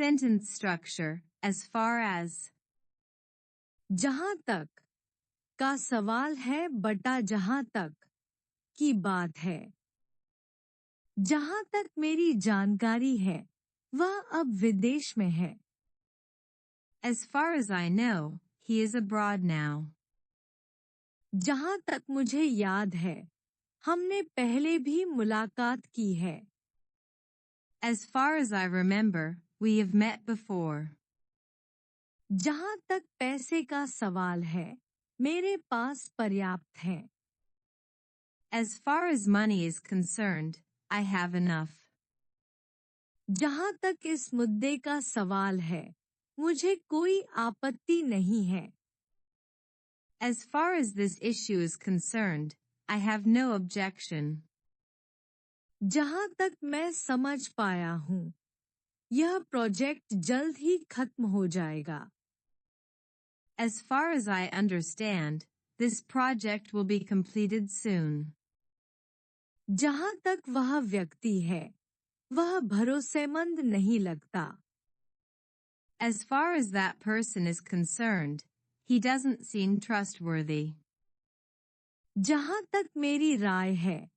Sentence structure, as far as. जहां तक का सवाल है बटा जहां तक की बात है। जहां तक मेरी जानकारी है वह अब विदेश में है। As far as I know, he is abroad now. जहां तक मुझे याद है हमने पहले भी मुलाकात की है। As far as I remember, we have met before. जहां तक पैसे का सवाल है मेरे पास पर्याप्त है। As far as money is concerned, I have enough. जहां तक इस मुद्दे का सवाल है मुझे कोई आपत्ति नहीं है। As far as this issue is concerned, I have no objection. जहां तक मैं समझ पाया हूं यह प्रोजेक्ट जल्द ही खत्म हो जाएगा। As far as I understand, this project will be completed soon. जहां तक वह व्यक्ति है वह भरोसेमंद नहीं लगता। As far as that person is concerned, he doesn't seem trustworthy. जहां तक मेरी राय है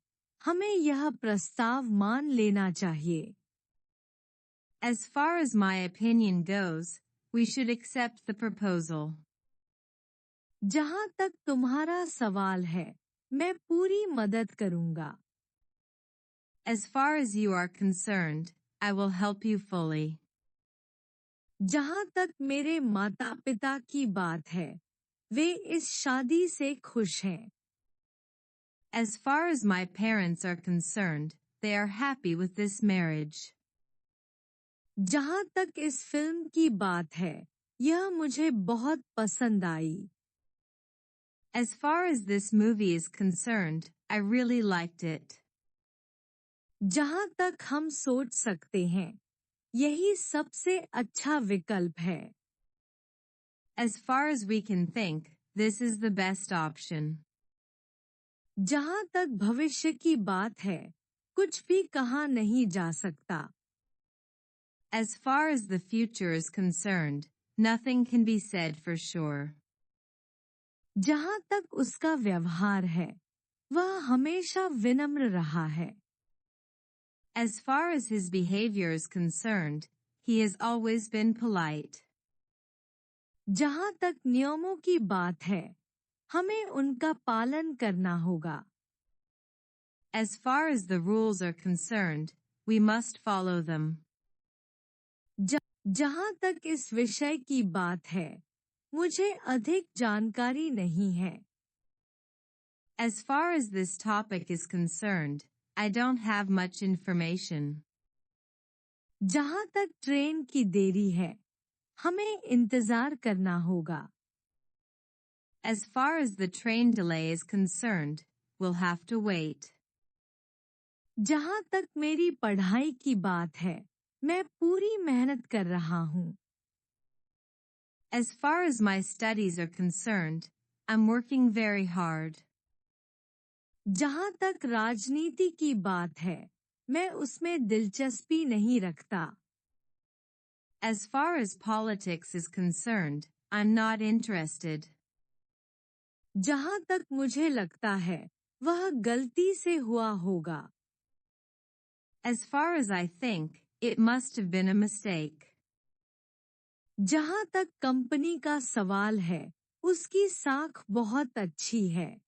हमें यह प्रस्ताव मान लेना चाहिए। As far as my opinion goes, we should accept the proposal. जहां तक तुम्हारा सवाल है मैं पूरी मदद करूंगा। As far as you are concerned, I will help you fully. जहां तक मेरे माता पिता की बात है वे इस शादी से खुश हैं। As far as my parents are concerned, they are happy with this marriage. जहां तक इस फिल्म की बात है यह मुझे बहुत पसंद आई। As far as this movie is concerned, I really liked it. जहां तक हम सोच सकते हैं यही सबसे अच्छा विकल्प है। As far as we can think, this is the best option. जहां तक भविष्य की बात है कुछ भी कहा नहीं जा सकता। As far as the future is concerned, nothing can be said for sure. जहां तक उसका व्यवहार है वह हमेशा विनम्र रहा है। As far as his behavior is concerned, he has always been polite. जहां तक नियमों की बात है हमें उनका पालन करना होगा। As far as the rules are concerned, we must follow them. जहां तक इस विषय की बात है मुझे अधिक जानकारी नहीं है। As far as this topic is concerned, I don't have much information. जहां तक ट्रेन की देरी है हमें इंतजार करना होगा। As far as the train delay is concerned, we'll have to wait. जहां तक मेरी पढ़ाई की बात है मैं पूरी मेहनत कर रहा हूं। As far as my studies are concerned, I'm working very hard. जहां तक राजनीति की बात है मैं उसमें दिलचस्पी नहीं रखता। As far as politics is concerned, I'm not interested. जहां तक मुझे लगता है वह गलती से हुआ होगा। As far as I think, it must have been a mistake. जहां तक कंपनी का सवाल है उसकी साख बहुत अच्छी है।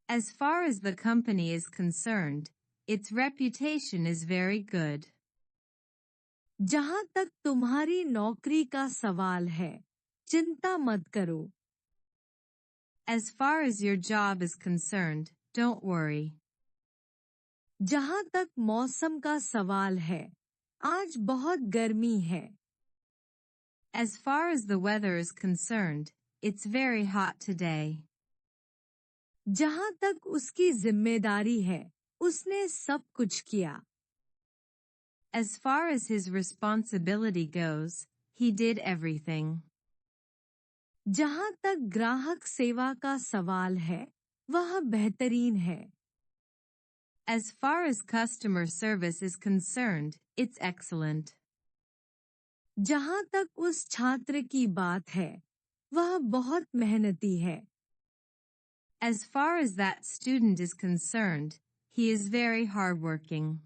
As far as the company is concerned, its reputation is very good. जहां तक तुम्हारी नौकरी का सवाल है चिंता मत करो। As far as your job is concerned, don't worry. जहां तक मौसम का सवाल है आज बहुत गर्मी है। As far as the weather is concerned, it's very hot today. जहां तक उसकी जिम्मेदारी है उसने सब कुछ किया। As far as his responsibility goes, he did everything. जहां तक ग्राहक सेवा का सवाल है वह बेहतरीन है। As far as customer service is concerned, it's excellent. जहाँ तक उस छात्र की बात है, वह बहुत मेहनती है। As far as that student is concerned, he is very hardworking.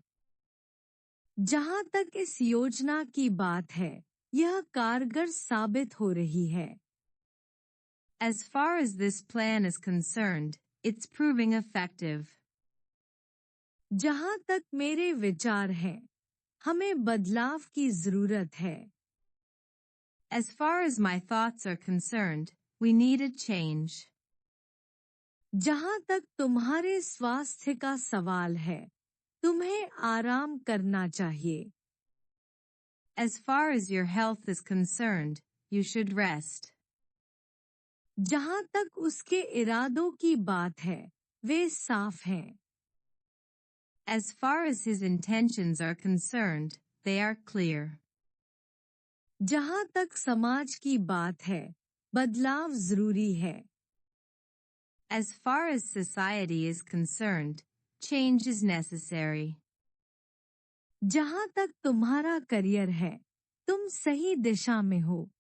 जहाँ तक इस योजना की बात है, यह कारगर साबित हो रही है। As far as this plan is concerned, it's proving effective. जहाँ तक मेरे विचार हैं, हमें बदलाव की जरूरत है। As far as my thoughts are concerned, we need a change. जहाँ तक तुम्हारे स्वास्थ्य का सवाल है, तुम्हें आराम करना चाहिए। As far as your health is concerned, you should rest. जहाँ तक उसके इरादों की बात है, वे साफ हैं। As far as his intentions are concerned, they are clear. जहाँ तक समाज की बात है, बदलाव जरूरी है। As far as society is concerned, change is necessary. जहाँ तक तुम्हारा करियर है, तुम सही दिशा में हो।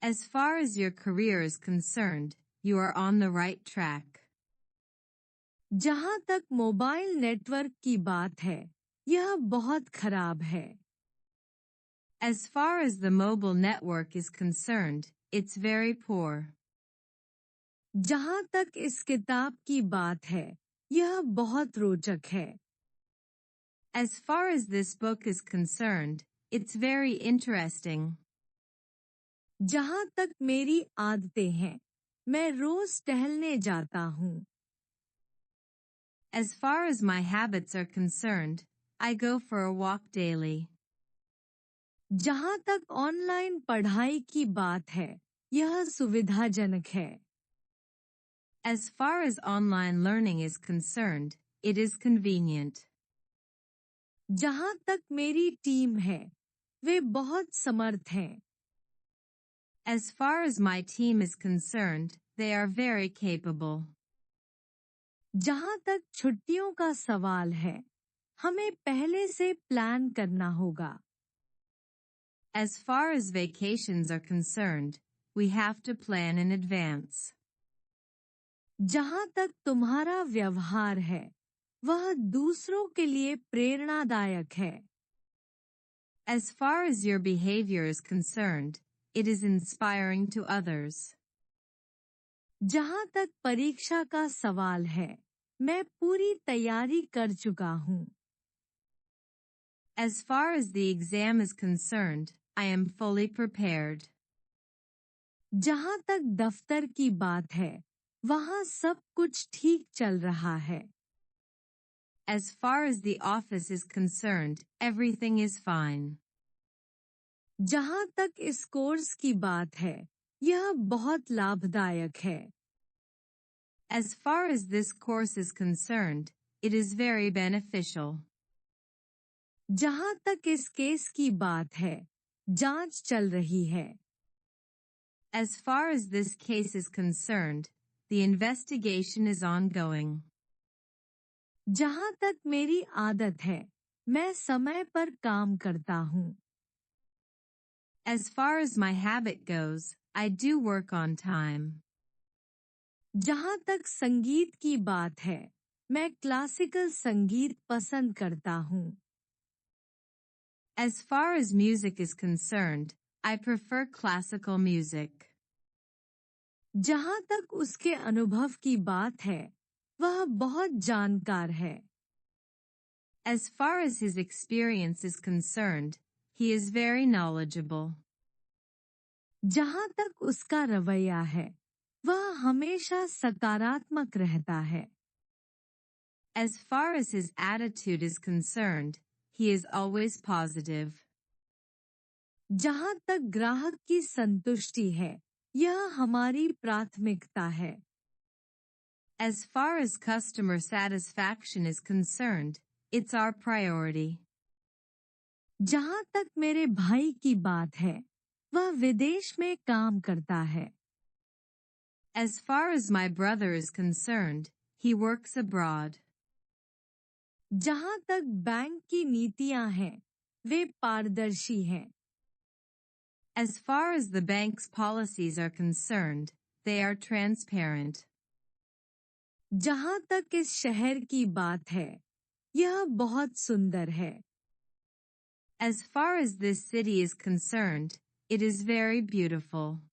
As far as your career is concerned, you are on the right track. जहाँ तक मोबाइल नेटवर्क की बात है, यह बहुत खराब है। As far as the mobile network is concerned, it's very poor. जहाँ तक इस किताब की बात है, यह बहुत रोचक है। As far as this book is concerned, it's very interesting. जहाँ तक मेरी आदतें हैं, मैं रोज टहलने जाता हूँ। As far as my habits are concerned, I go for a walk daily. जहाँ तक ऑनलाइन पढ़ाई की बात है, यह सुविधाजनक है। As far as online learning is concerned, it is convenient. जहाँ तक मेरी टीम है, वे बहुत समर्थ हैं। As far as my team is concerned, they are very capable. जहाँ तक छुट्टियों का सवाल है, हमें पहले से प्लान करना होगा। As far as vacations are concerned, we have to plan in advance. जहाँ तक तुम्हारा व्यवहार है, वह दूसरों के लिए प्रेरणादायक है। As far as your behavior is concerned, it is inspiring to others. जहाँ तक परीक्षा का सवाल है, मैं पूरी तैयारी कर चुका हूँ। As far as the exam is concerned, I am fully prepared. जहाँ तक दफ्तर की बात है, वहाँ सब कुछ ठीक चल रहा है। As far as the office is concerned, everything is fine. जहाँ तक इस कोर्स की बात है, यह बहुत लाभदायक है। As far as this course is concerned, it is very beneficial. जहाँ तक इस केस की बात है, जांच चल रही है। As far as this case is concerned, the investigation is ongoing. जहाँ तक मेरी आदत है, मैं समय पर काम करता हूँ। As far as my habit goes, I do work on time. जहाँ तक संगीत की बात है, मैं क्लासिकल संगीत पसंद करता हूँ। As far as music is concerned, I prefer classical music. जहाँ तक उसके अनुभव की बात है, वह बहुत जानकार है। As far as his experience is concerned, he is very knowledgeable. जहाँ तक उसका रवैया है, वह हमेशा सकारात्मक रहता है। As far as his attitude is concerned, he is always positive. जहाँ तक ग्राहक की संतुष्टि है, यह हमारी प्राथमिकता है। As far as customer satisfaction is concerned, it's our priority. जहाँ तक मेरे भाई की बात है, वह विदेश में काम करता है। As far as my brother is concerned, he works abroad. जहाँ तक बैंक की नीतियाँ हैं, वे पारदर्शी हैं। As far as the bank's policies are concerned, they are transparent. जहाँ तक इस शहर की बात है, यह बहुत सुंदर है। As far as this city is concerned, it is very beautiful.